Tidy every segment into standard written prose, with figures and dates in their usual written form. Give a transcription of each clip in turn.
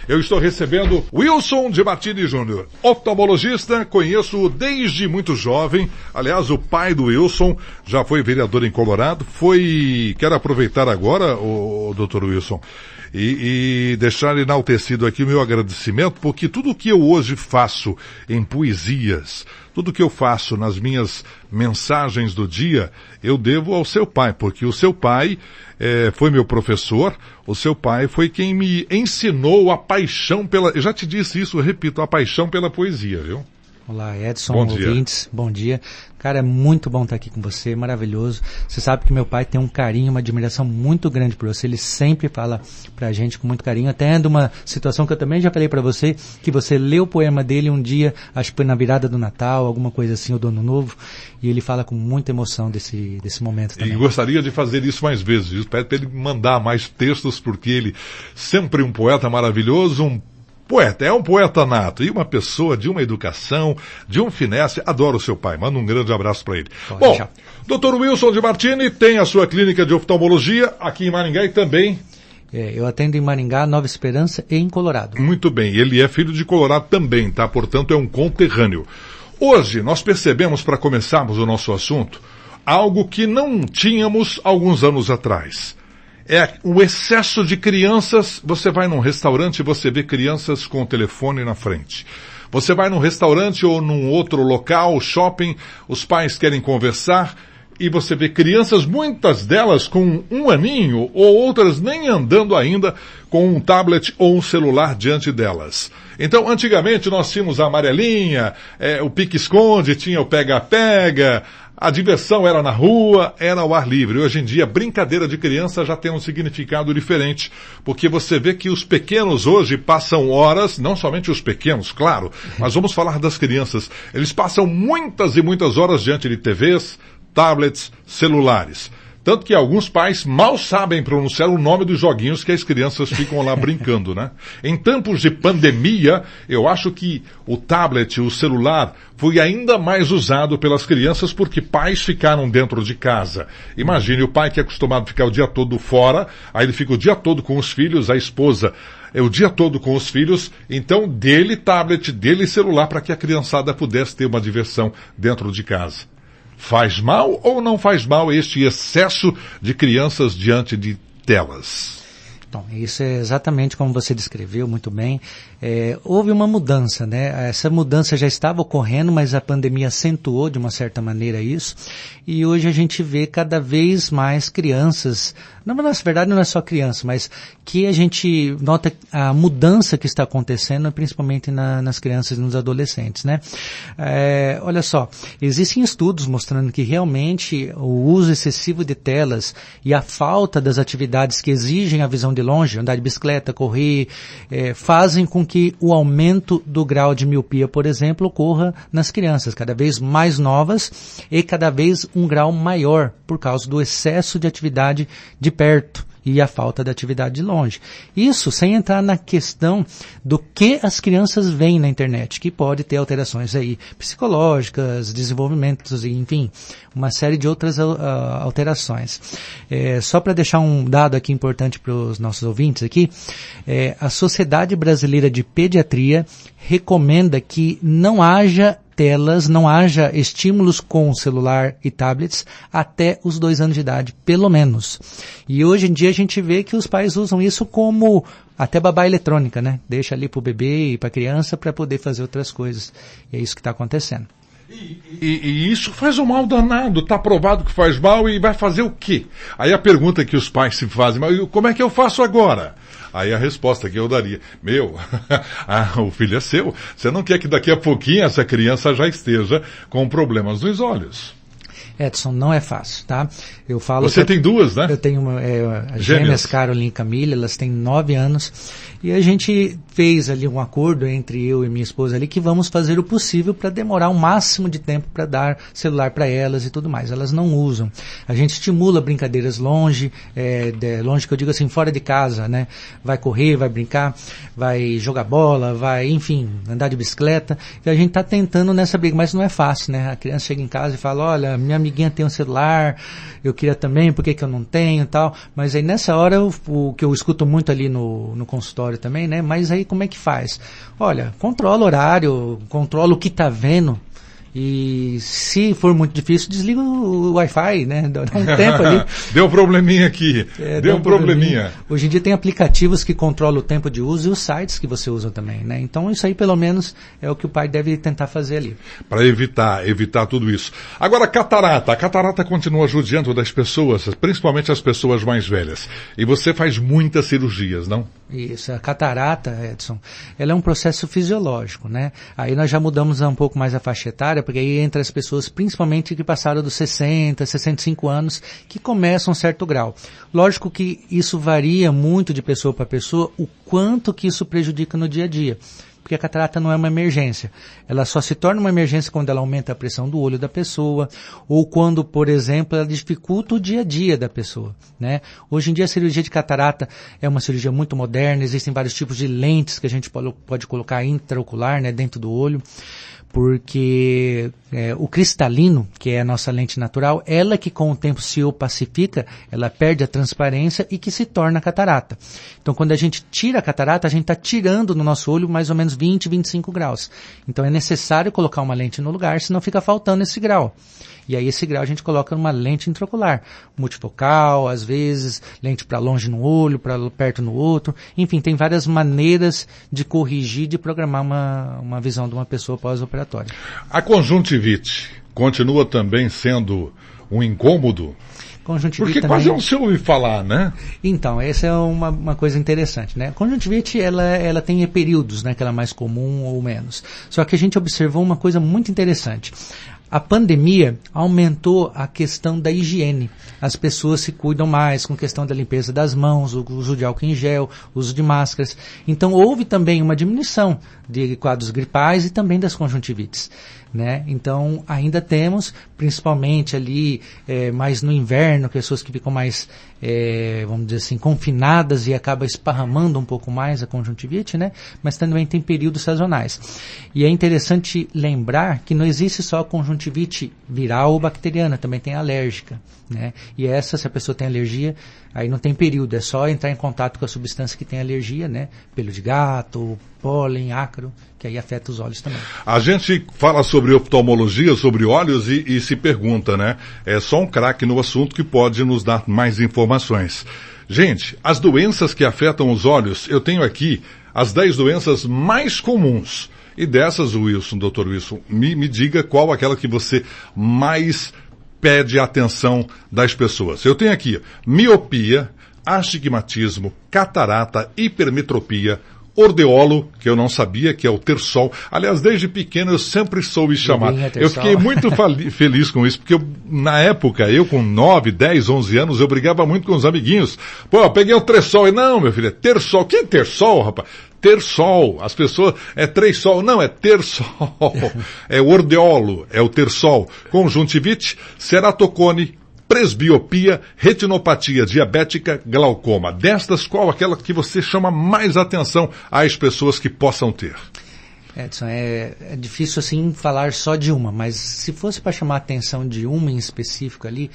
Eu estou recebendo Wilson de Martini Júnior, oftalmologista, conheço-o desde muito jovem. Aliás, o pai do Wilson já foi vereador em Colorado. Quero aproveitar agora, o Dr. Wilson, e deixar enaltecido aqui o meu agradecimento, porque tudo que eu hoje faço em poesias, tudo que eu faço nas minhas mensagens do dia, eu devo ao seu pai, porque o seu pai foi meu professor, o seu pai foi quem me ensinou a paixão pela... Eu já te disse isso, eu repito, a paixão pela poesia, viu? Olá, Edson, bom dia. Ouvintes, bom dia. Cara, é muito bom estar aqui com você, maravilhoso. Você sabe que meu pai tem um carinho, uma admiração muito grande por você. Ele sempre fala pra gente com muito carinho. Até de uma situação que eu também já falei pra você, que você leu o poema dele um dia, acho que foi na virada do Natal, alguma coisa assim, ou do Ano Novo, e ele fala com muita emoção desse momento também. E gostaria de fazer isso mais vezes, viu? Pede pra ele mandar mais textos, porque ele, sempre um poeta maravilhoso, um poeta nato e uma pessoa de uma educação, de um finesse. Adoro o seu pai, manda um grande abraço para ele. Pode Bom, deixar. Dr. Wilson de Martini tem a sua clínica de oftalmologia aqui em Maringá e também... Eu atendo em Maringá, Nova Esperança e em Colorado. Muito bem, ele é filho de Colorado também, tá? Portanto, é um conterrâneo. Hoje, nós percebemos, para começarmos o nosso assunto, algo que não tínhamos alguns anos atrás. É o excesso de crianças. Você vai num restaurante e você vê crianças com o telefone na frente. Você vai num restaurante ou num outro local, shopping, os pais querem conversar e você vê crianças, muitas delas com 1 aninho ou outras nem andando ainda, com um tablet ou um celular diante delas. Então, antigamente nós tínhamos a amarelinha, o pique-esconde, tinha o pega-pega. A diversão era na rua, era ao ar livre. Hoje em dia, brincadeira de criança já tem um significado diferente, porque você vê que os pequenos hoje passam horas, não somente os pequenos, claro, mas vamos falar das crianças. Eles passam muitas e muitas horas diante de TVs, tablets, celulares. Tanto que alguns pais mal sabem pronunciar o nome dos joguinhos que as crianças ficam lá brincando, né? Em tempos de pandemia, eu acho que o tablet, o celular, foi ainda mais usado pelas crianças porque pais ficaram dentro de casa. Imagine o pai que é acostumado a ficar o dia todo fora, aí ele fica o dia todo com os filhos, a esposa o dia todo com os filhos, então dele tablet, dele celular para que a criançada pudesse ter uma diversão dentro de casa. Faz mal ou não faz mal este excesso de crianças diante de telas? Então, isso é exatamente como você descreveu muito bem. Houve uma mudança, né? Essa mudança já estava ocorrendo, mas a pandemia acentuou de uma certa maneira isso. E hoje a gente vê cada vez mais crianças, na verdade não é só criança, mas que a gente nota a mudança que está acontecendo, principalmente nas crianças e nos adolescentes, né? Olha só, existem estudos mostrando que realmente o uso excessivo de telas e a falta das atividades que exigem a visão de longe, andar de bicicleta, correr, fazem com que o aumento do grau de miopia, por exemplo, ocorra nas crianças, cada vez mais novas e cada vez um grau maior por causa do excesso de atividade de perto e a falta de atividade de longe. Isso sem entrar na questão do que as crianças veem na internet, que pode ter alterações aí psicológicas, desenvolvimentos, enfim, uma série de outras alterações. Só para deixar um dado aqui importante para os nossos ouvintes aqui, a Sociedade Brasileira de Pediatria recomenda que não haja telas, não haja estímulos com celular e tablets até os 2 anos de idade, pelo menos. E hoje em dia a gente vê que os pais usam isso como até babá eletrônica, né? Deixa ali pro bebê e pra criança para poder fazer outras coisas. E é isso que está acontecendo. E isso faz um mal danado, está provado que faz mal e vai fazer o quê? Aí a pergunta que os pais se fazem, mas como é que eu faço agora? Aí a resposta que eu daria, o filho é seu, você não quer que daqui a pouquinho essa criança já esteja com problemas nos olhos. Edson, não é fácil, tá? Eu falo. Você tem 2, né? Eu tenho gêmeas Caroline e Camila, elas têm 9 anos. E a gente fez ali um acordo entre eu e minha esposa ali que vamos fazer o possível para demorar o máximo de tempo para dar celular para elas e tudo mais. Elas não usam. A gente estimula brincadeiras longe que eu digo assim, fora de casa, né? Vai correr, vai brincar, vai jogar bola, vai, enfim, andar de bicicleta. E a gente está tentando nessa briga, mas não é fácil, né? A criança chega em casa e fala, olha, minha amiguinha tem um celular, eu queria também, por que eu não tenho e tal. Mas aí nessa hora, o que eu escuto muito ali no consultório também, né? Mas aí como é que faz? Olha, controla o horário, controla o que tá vendo. E se for muito difícil, desliga o Wi-Fi, né? Dá um tempo ali. Deu probleminha aqui. Deu um probleminha. Hoje em dia tem aplicativos que controlam o tempo de uso e os sites que você usa também, né? Então isso aí pelo menos é o que o pai deve tentar fazer ali. Para evitar tudo isso. Agora, a catarata continua judiando das pessoas, principalmente as pessoas mais velhas. E você faz muitas cirurgias, não? Isso, a catarata, Edson, ela é um processo fisiológico, né? Aí nós já mudamos um pouco mais a faixa etária, porque aí entra as pessoas, principalmente que passaram dos 60, 65 anos, que começam um certo grau. Lógico que isso varia muito de pessoa para pessoa, o quanto que isso prejudica no dia a dia. Porque a catarata não é uma emergência. Ela só se torna uma emergência quando ela aumenta a pressão do olho da pessoa, ou quando, por exemplo, ela dificulta o dia a dia da pessoa, né? Hoje em dia a cirurgia de catarata é uma cirurgia muito moderna, existem vários tipos de lentes que a gente pode colocar intraocular, né, dentro do olho, porque o cristalino, que é a nossa lente natural, ela que com o tempo se opacifica, ela perde a transparência e que se torna catarata. Então quando a gente tira a catarata, a gente está tirando no nosso olho mais ou menos 20, 25 graus. Então é necessário colocar uma lente no lugar, senão fica faltando esse grau. E aí esse grau a gente coloca numa lente intraocular, multifocal, às vezes, lente para longe no olho, para perto no outro. Enfim, tem várias maneiras de corrigir, de programar uma visão de uma pessoa pós-operatória. A conjuntivite continua também sendo um incômodo? Conjuntivite porque também, quase não se ouve falar, né? Então, essa é uma coisa interessante, né? Conjuntivite, ela tem períodos, né? Que ela é mais comum ou menos. Só que a gente observou uma coisa muito interessante. A pandemia aumentou a questão da higiene. As pessoas se cuidam mais com questão da limpeza das mãos, o uso de álcool em gel, o uso de máscaras. Então houve também uma diminuição de quadros gripais e também das conjuntivites, né? Então ainda temos, principalmente ali, mais no inverno, pessoas que ficam mais, vamos dizer assim, confinadas e acaba esparramando um pouco mais a conjuntivite, né? Mas também tem períodos sazonais. E é interessante lembrar que não existe só a conjuntivite viral ou bacteriana, também tem alérgica, né? E essa, se a pessoa tem alergia, aí não tem período, é só entrar em contato com a substância que tem alergia, né? Pelo de gato, pólen, ácaro, que aí afeta os olhos também. A gente fala sobre oftalmologia, sobre olhos e se pergunta, né? É só um craque no assunto que pode nos dar mais informações. Gente, as doenças que afetam os olhos, eu tenho aqui as 10 doenças mais comuns. E dessas, Wilson, Dr. Wilson, me diga qual aquela que você mais pede a atenção das pessoas. Eu tenho aqui miopia, astigmatismo, catarata, hipermetropia, ordeolo, que eu não sabia, que é o tersol. Aliás, desde pequeno eu sempre soube chamar. Eu fiquei muito feliz com isso, porque na época, eu com 9, 10, 11 anos, eu brigava muito com os amiguinhos. Pô, eu peguei o tersol. E não, meu filho, é tersol. Que tersol, rapaz? Tersol. As pessoas, é três-sol. Não, é tersol. É o ordeolo, é o tersol. Conjuntivite, ceratocone, presbiopia, retinopatia diabética, glaucoma. Destas, qual aquela que você chama mais atenção às pessoas que possam ter? Edson, é difícil assim falar só de uma, mas se fosse para chamar a atenção de uma em específico ali,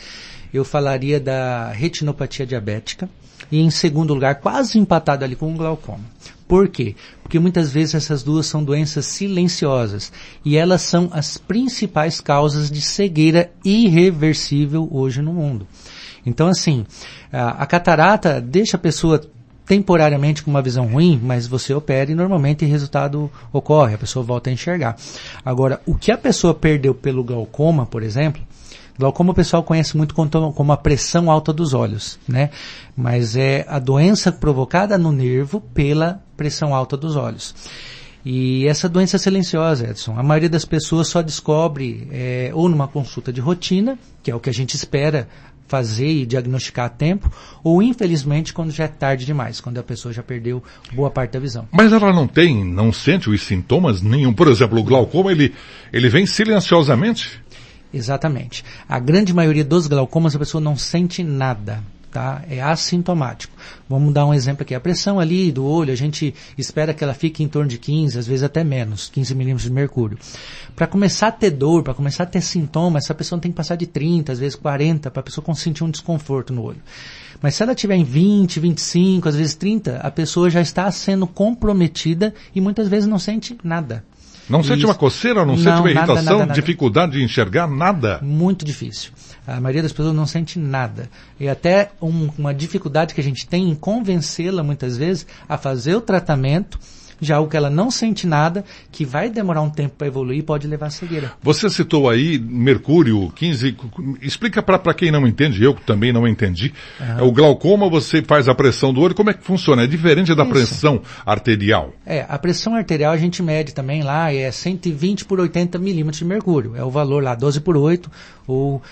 eu falaria da retinopatia diabética e em segundo lugar, quase empatado ali com o glaucoma. Por quê? Porque muitas vezes essas duas são doenças silenciosas e elas são as principais causas de cegueira irreversível hoje no mundo. Então assim, a catarata deixa a pessoa temporariamente com uma visão ruim, mas você opera e normalmente o resultado ocorre, a pessoa volta a enxergar. Agora, o que a pessoa perdeu pelo glaucoma, por exemplo, glaucoma o pessoal conhece muito como a pressão alta dos olhos, né? Mas é a doença provocada no nervo pela pressão alta dos olhos. E essa doença é silenciosa, Edson. A maioria das pessoas só descobre ou numa consulta de rotina, que é o que a gente espera fazer e diagnosticar a tempo, ou infelizmente quando já é tarde demais, quando a pessoa já perdeu boa parte da visão. Mas ela não sente os sintomas nenhum? Por exemplo, o glaucoma, ele vem silenciosamente? Exatamente. A grande maioria dos glaucomas a pessoa não sente nada. tá? É assintomático. Vamos dar um exemplo aqui. A pressão ali do olho, a gente espera que ela fique em torno de 15, às vezes até menos, 15 milímetros de mercúrio. Para começar a ter dor, para começar a ter sintomas, essa pessoa tem que passar de 30, às vezes 40, para a pessoa sentir um desconforto no olho. Mas se ela tiver em 20, 25, às vezes 30, a pessoa já está sendo comprometida e muitas vezes não sente nada. Não sente uma coceira, não sente uma irritação, nada. Dificuldade de enxergar, nada? Muito difícil. A maioria das pessoas não sente nada. E até uma dificuldade que a gente tem em convencê-la muitas vezes a fazer o tratamento, já o que ela não sente nada, que vai demorar um tempo para evoluir e pode levar a cegueira. Você citou aí mercúrio, 15... Explica para quem não entende, eu também não entendi. O glaucoma, você faz a pressão do olho, como é que funciona? É diferente da pressão arterial? A pressão arterial a gente mede também lá, é 120 por 80 milímetros de mercúrio. É o valor lá, 12 por 8 ou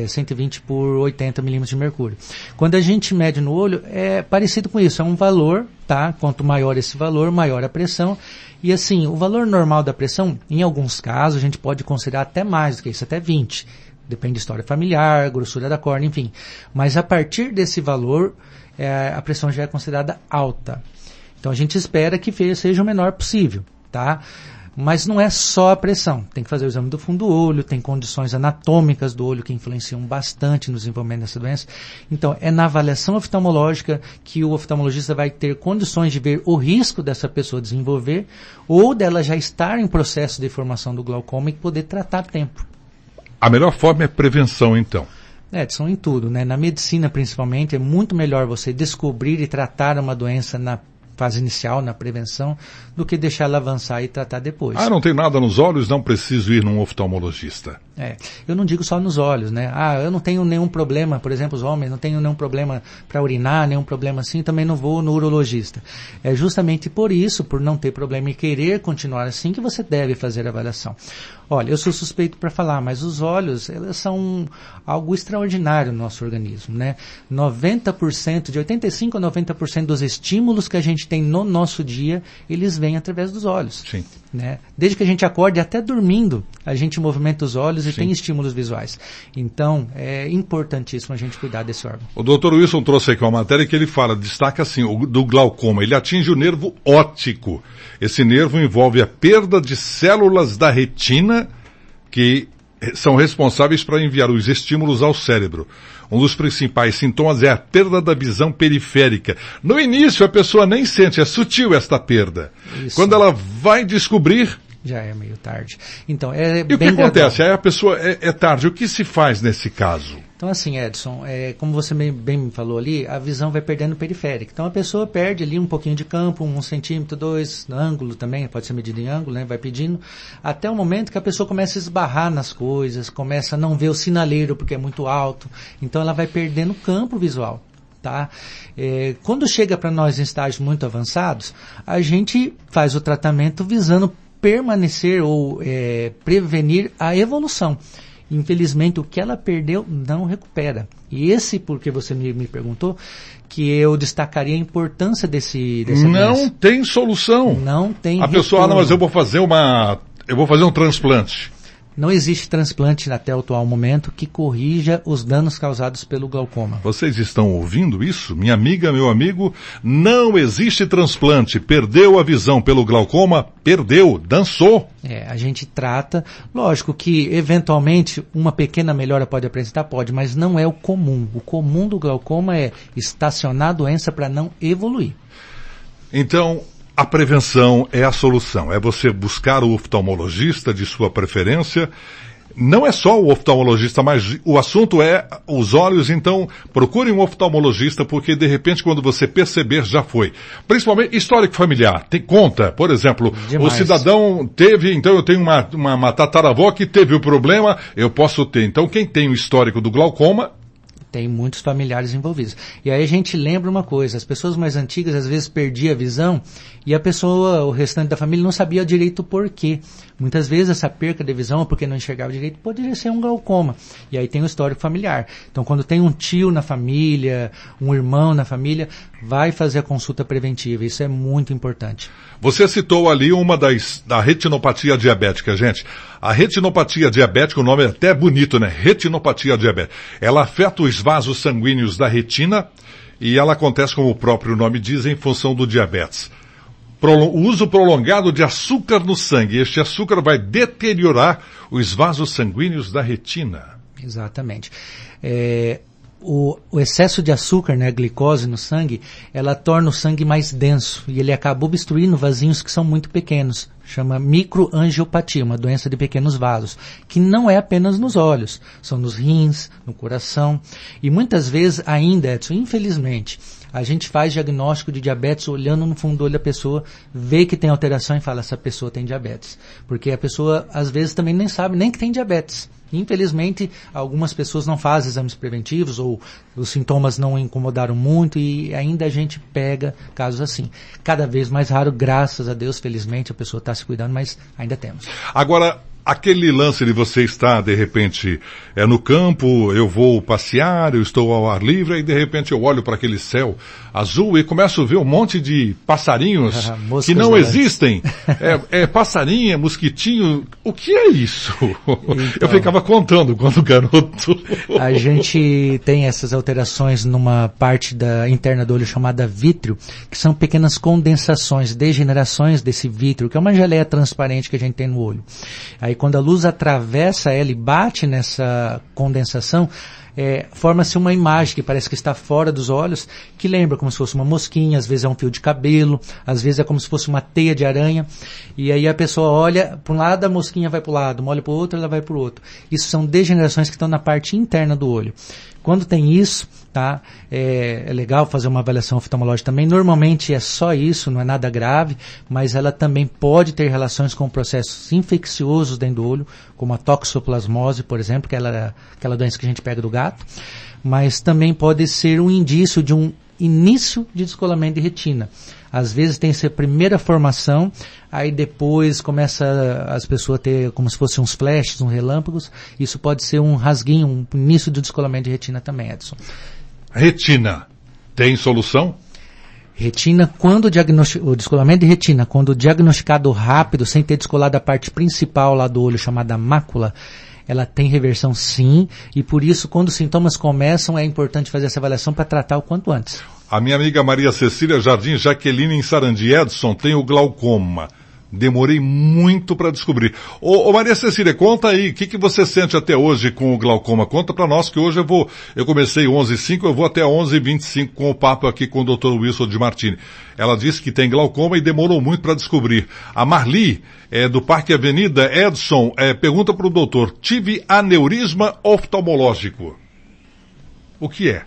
120 por 80 milímetros de mercúrio. Quando a gente mede no olho, é parecido com isso, é um valor, tá? Quanto maior esse valor, maior a pressão. E assim, o valor normal da pressão, em alguns casos, a gente pode considerar até mais do que isso, até 20. Depende da história familiar, grossura da córnea, enfim. Mas a partir desse valor, a pressão já é considerada alta. Então a gente espera que seja o menor possível, tá? Mas não é só a pressão. Tem que fazer o exame do fundo do olho, tem condições anatômicas do olho que influenciam bastante no desenvolvimento dessa doença. Então, é na avaliação oftalmológica que o oftalmologista vai ter condições de ver o risco dessa pessoa desenvolver ou dela já estar em processo de formação do glaucoma e poder tratar a tempo. A melhor forma é prevenção, então. Edson, em tudo, né? Na medicina, principalmente, é muito melhor você descobrir e tratar uma doença na fase inicial, na prevenção, do que deixar ela avançar e tratar depois. Não tem nada nos olhos, não preciso ir num oftalmologista. Eu não digo só nos olhos, né? Eu não tenho nenhum problema, por exemplo, os homens, não tenho nenhum problema para urinar, nenhum problema assim, também não vou no urologista. É justamente por isso, por não ter problema e querer continuar assim, que você deve fazer a avaliação. Olha, eu sou suspeito para falar, mas os olhos, elas são algo extraordinário no nosso organismo, né? 90%, de 85% a 90% dos estímulos que a gente tem no nosso dia, eles vêm através dos olhos. Sim. Né? Desde que a gente acorde, até dormindo, a gente movimenta os olhos e tem estímulos visuais. Então, é importantíssimo a gente cuidar desse órgão. O Dr. Wilson trouxe aqui uma matéria que ele fala, destaca assim, do glaucoma, ele atinge o nervo óptico. Esse nervo envolve a perda de células da retina que são responsáveis para enviar os estímulos ao cérebro. Um dos principais sintomas é a perda da visão periférica. No início a pessoa nem sente, é sutil esta perda. Isso. Quando ela vai descobrir... já é meio tarde. Então, e o que acontece? Aí a pessoa é tarde. O que se faz nesse caso? Então, assim, Edson, como você bem me falou ali, a visão vai perdendo periférica. Então, a pessoa perde ali um pouquinho de campo, 1 centímetro, 2, ângulo também, pode ser medido em ângulo, né? Vai pedindo, até o momento que a pessoa começa a esbarrar nas coisas, começa a não ver o sinaleiro porque é muito alto. Então, ela vai perdendo campo visual. Tá? Quando chega para nós em estágios muito avançados, a gente faz o tratamento visando permanecer ou prevenir a evolução. Infelizmente, o que ela perdeu não recupera. E esse, porque você me perguntou, que eu destacaria a importância dessa não doença. Tem solução. Não tem a pessoa, mas eu vou fazer um transplante. Não existe transplante até o atual momento que corrija os danos causados pelo glaucoma. Vocês estão ouvindo isso? Minha amiga, meu amigo, não existe transplante. Perdeu a visão pelo glaucoma, perdeu, dançou. A gente trata, lógico que eventualmente uma pequena melhora pode apresentar, pode, mas não é o comum. O comum do glaucoma é estacionar a doença para não evoluir. Então, a prevenção é a solução, é você buscar o oftalmologista de sua preferência. Não é só o oftalmologista, mas o assunto é os olhos, então procure um oftalmologista, porque de repente quando você perceber já foi. Principalmente histórico familiar, tem conta, por exemplo, demais. O cidadão teve, então eu tenho uma tataravó que teve o problema, eu posso ter. Então quem tem o histórico do glaucoma... tem muitos familiares envolvidos. E aí a gente lembra uma coisa, as pessoas mais antigas às vezes perdiam a visão e a pessoa, o restante da família não sabia direito o porquê. Muitas vezes essa perca de visão, porque não enxergava direito, poderia ser um glaucoma. E aí tem o histórico familiar. Então quando tem um tio na família, um irmão na família, vai fazer a consulta preventiva. Isso é muito importante. Você citou ali da retinopatia diabética, gente. A retinopatia diabética, o nome é até bonito, né? Retinopatia diabética. Ela afeta os os vasos sanguíneos da retina e ela acontece, como o próprio nome diz, em função do diabetes. O uso prolongado de açúcar no sangue. Este açúcar vai deteriorar os vasos sanguíneos da retina. Exatamente. O excesso de açúcar, né, a glicose no sangue, ela torna o sangue mais denso e ele acaba obstruindo vasinhos que são muito pequenos. Chama microangiopatia, uma doença de pequenos vasos, que não é apenas nos olhos, são nos rins, no coração. E muitas vezes ainda, Edson, infelizmente, a gente faz diagnóstico de diabetes olhando no fundo do olho da pessoa, vê que tem alteração e fala, essa pessoa tem diabetes. Porque a pessoa, às vezes, também nem sabe nem que tem diabetes. Infelizmente, algumas pessoas não fazem exames preventivos ou os sintomas não incomodaram muito e ainda a gente pega casos assim. Cada vez mais raro, graças a Deus, felizmente, a pessoa está se cuidando, mas ainda temos. Agora, aquele lance de você estar, de repente, no campo, eu vou passear, eu estou ao ar livre, e de repente eu olho para aquele céu azul e começo a ver um monte de passarinhos que não existem. Passarinho, é mosquitinho. O que é isso? Então, eu ficava contando quando garoto. A gente tem essas alterações numa parte interna do olho chamada vítreo, que são pequenas condensações, degenerações desse vítreo, que é uma geleia transparente que a gente tem no olho. Aí quando a luz atravessa ela e bate nessa condensação, forma-se uma imagem que parece que está fora dos olhos, que lembra como se fosse uma mosquinha, às vezes é um fio de cabelo, às vezes é como se fosse uma teia de aranha, e aí a pessoa olha para um lado, a mosquinha vai para o lado, olha para o outro, ela vai para o outro. Isso são degenerações que estão na parte interna do olho. Quando tem isso, tá, é legal fazer uma avaliação oftalmológica também. Normalmente é só isso, não é nada grave, mas ela também pode ter relações com processos infecciosos dentro do olho, como a toxoplasmose, por exemplo, que é aquela doença que a gente pega do gato, mas também pode ser um indício de um início de descolamento de retina. Às vezes tem essa primeira formação, aí depois começa as pessoas a ter como se fossem uns flashes, uns relâmpagos. Isso pode ser um rasguinho, um início de descolamento de retina também, Edson. Retina, tem solução? Retina, o descolamento de retina, quando diagnosticado rápido, sem ter descolado a parte principal lá do olho, chamada mácula, ela tem reversão sim, e por isso, quando os sintomas começam, é importante fazer essa avaliação para tratar o quanto antes. A minha amiga Maria Cecília Jardim Jaqueline em Sarandi, Edson, tem o glaucoma. Demorei muito para descobrir. Ô Maria Cecília, conta aí, o que você sente até hoje com o glaucoma? Conta para nós que hoje eu comecei 11h05, eu vou até 11h25 com o papo aqui com o Dr. Wilson de Martini. Ela disse que tem glaucoma e demorou muito para descobrir. A Marli, do Parque Avenida, Edson, pergunta para o doutor, tive aneurisma oftalmológico. O que é?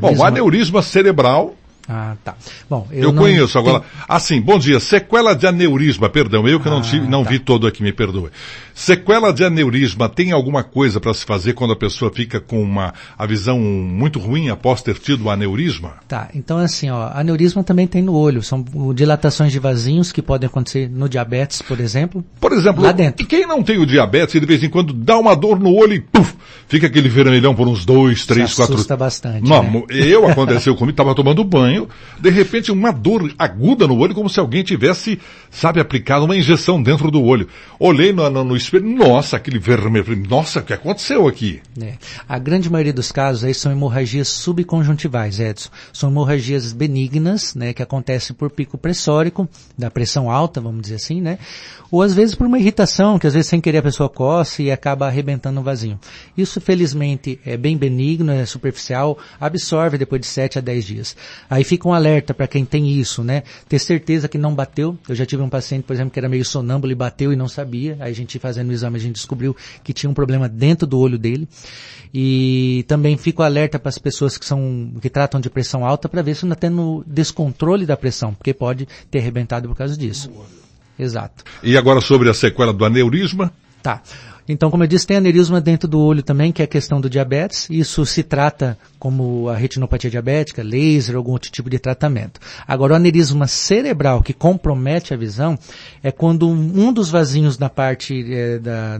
Bom, o aneurisma cerebral... Ah, tá. Bom, eu conheço agora. Assim, bom dia. Sequela de aneurisma, perdão, eu que não vi todo aqui, me perdoe. Sequela de aneurisma, tem alguma coisa para se fazer quando a pessoa fica com a visão muito ruim após ter tido o aneurisma? Tá, então assim, aneurisma também tem no olho. São dilatações de vasinhos que podem acontecer no diabetes, por exemplo. Por exemplo, lá dentro. E quem não tem o diabetes, de vez em quando dá uma dor no olho e puf, fica aquele vermelhão por uns 2, 3, 4... Assusta bastante, não, né? Aconteceu comigo, estava tomando banho, de repente uma dor aguda no olho, como se alguém tivesse, aplicado uma injeção dentro do olho. Olhei no espelho, nossa, aquele vermelho, nossa, o que aconteceu aqui? A grande maioria dos casos aí são hemorragias subconjuntivais, Edson. São hemorragias benignas, né, que acontecem por pico pressórico, da pressão alta, vamos dizer assim, né? Ou às vezes por uma irritação, que às vezes sem querer a pessoa coça e acaba arrebentando o vasinho. Isso, felizmente, é bem benigno, é superficial, absorve depois de 7 a 10 dias. Aí fica um alerta para quem tem isso, né? Ter certeza que não bateu. Eu já tive um paciente, por exemplo, que era meio sonâmbulo e bateu e não sabia. Aí a gente fazendo o exame, a gente descobriu que tinha um problema dentro do olho dele. E também fica o alerta para as pessoas que tratam de pressão alta para ver se não está tendo descontrole da pressão, porque pode ter arrebentado por causa disso. Exato. E agora sobre a sequela do aneurisma? Tá. Então, como eu disse, tem aneurisma dentro do olho também, que é a questão do diabetes. Isso se trata como a retinopatia diabética, laser, algum outro tipo de tratamento. Agora, o aneurisma cerebral, que compromete a visão, é quando um dos vasinhos na parte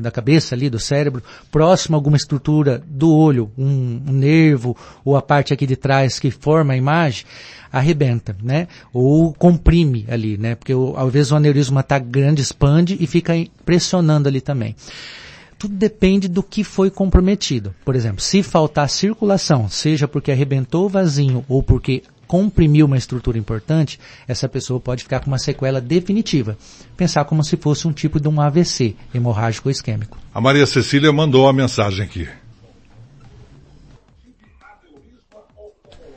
da cabeça ali, do cérebro, próximo a alguma estrutura do olho, um nervo, ou a parte aqui de trás que forma a imagem, arrebenta, né? Ou comprime ali, né? Porque às vezes o aneurisma está grande, expande e fica pressionando ali também. tudo depende do que foi comprometido. Por exemplo, se faltar circulação, seja porque arrebentou o vasinho ou porque comprimiu uma estrutura importante, essa pessoa pode ficar com uma sequela definitiva. Pensar como se fosse um tipo de um AVC, hemorrágico isquêmico. A Maria Cecília mandou a mensagem aqui.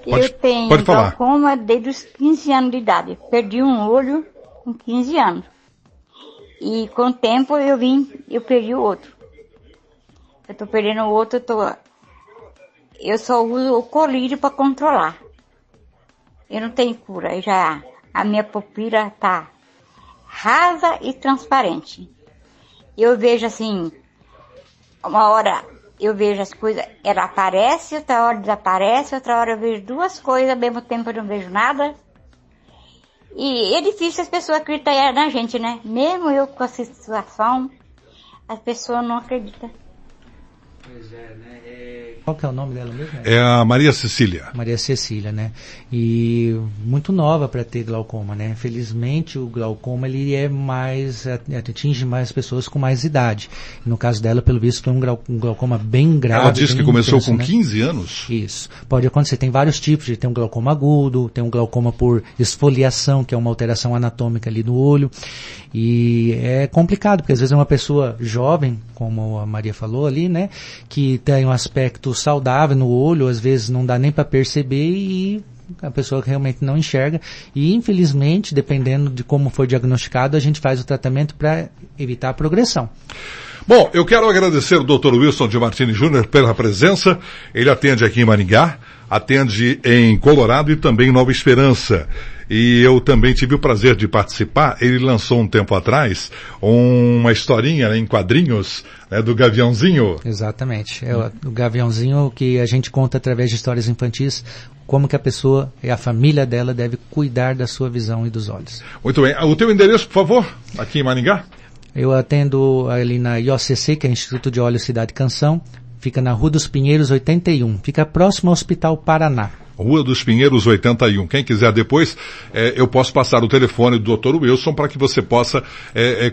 Eu tenho glaucoma desde os 15 anos de idade. Perdi um olho com 15 anos. E com o tempo eu perdi o outro. Eu tô perdendo o outro, eu só uso o colírio para controlar. Eu não tenho cura, a minha pupila tá rasa e transparente. Eu vejo assim, uma hora eu vejo as coisas, ela aparece, outra hora desaparece, outra hora eu vejo duas coisas, ao mesmo tempo eu não vejo nada. E é difícil as pessoas acreditarem na gente, né? Mesmo eu com essa situação, as pessoas não acreditam. Pois é, né? Qual que é o nome dela mesmo? É a Maria Cecília. Maria Cecília, né? E muito nova para ter glaucoma, né? Felizmente o glaucoma ele atinge mais pessoas com mais idade. No caso dela, pelo visto, foi um glaucoma bem grave. Ela disse que começou intenso, com né? 15 anos? Isso. Pode acontecer, tem vários tipos, tem um glaucoma agudo, tem um glaucoma por esfoliação, que é uma alteração anatômica ali no olho. E é complicado, porque às vezes é uma pessoa jovem, como a Maria falou ali, né? Que tem um aspecto saudável no olho, às vezes não dá nem para perceber e a pessoa realmente não enxerga. E infelizmente, dependendo de como foi diagnosticado, a gente faz o tratamento para evitar a progressão. Bom, eu quero agradecer ao Dr. Wilson de Martini Júnior pela presença. Ele atende aqui em Maringá, atende em Colorado e também em Nova Esperança. E eu também tive o prazer de participar. Ele lançou um tempo atrás uma historinha, né, em quadrinhos, né, do Gaviãozinho. Exatamente. É o Gaviãozinho que a gente conta através de histórias infantis como que a pessoa e a família dela deve cuidar da sua visão e dos olhos. Muito bem. O teu endereço, por favor, aqui em Maringá? Eu atendo ali na IOCC, que é Instituto de Olhos Cidade Canção. Fica na Rua dos Pinheiros 81. Fica próximo ao Hospital Paraná. Rua dos Pinheiros 81. Quem quiser depois, eu posso passar o telefone do Dr. Wilson para que você possa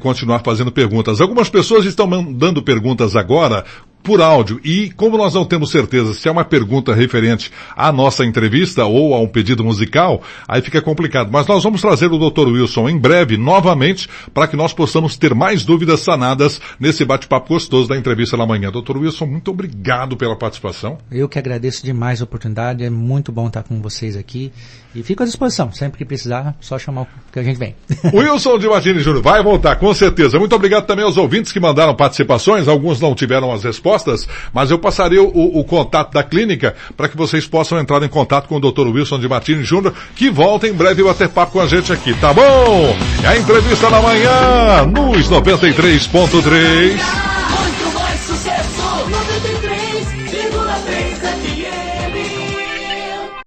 continuar fazendo perguntas. Algumas pessoas estão mandando perguntas agora por áudio, e como nós não temos certeza se é uma pergunta referente à nossa entrevista ou a um pedido musical, aí fica complicado. Mas nós vamos trazer o Dr. Wilson em breve, novamente, para que nós possamos ter mais dúvidas sanadas nesse bate-papo gostoso da entrevista da manhã. Dr. Wilson, muito obrigado pela participação. Eu que agradeço demais a oportunidade, é muito bom estar com vocês aqui, e fico à disposição, sempre que precisar, só chamar que a gente vem. Wilson de Martini Júnior vai voltar, com certeza. Muito obrigado também aos ouvintes que mandaram participações, alguns não tiveram as respostas, mas eu passarei o contato da clínica para que vocês possam entrar em contato com o Dr. Wilson de Martini Júnior, que volta em breve bater papo com a gente aqui, tá bom? É a entrevista da manhã, nos 93.3.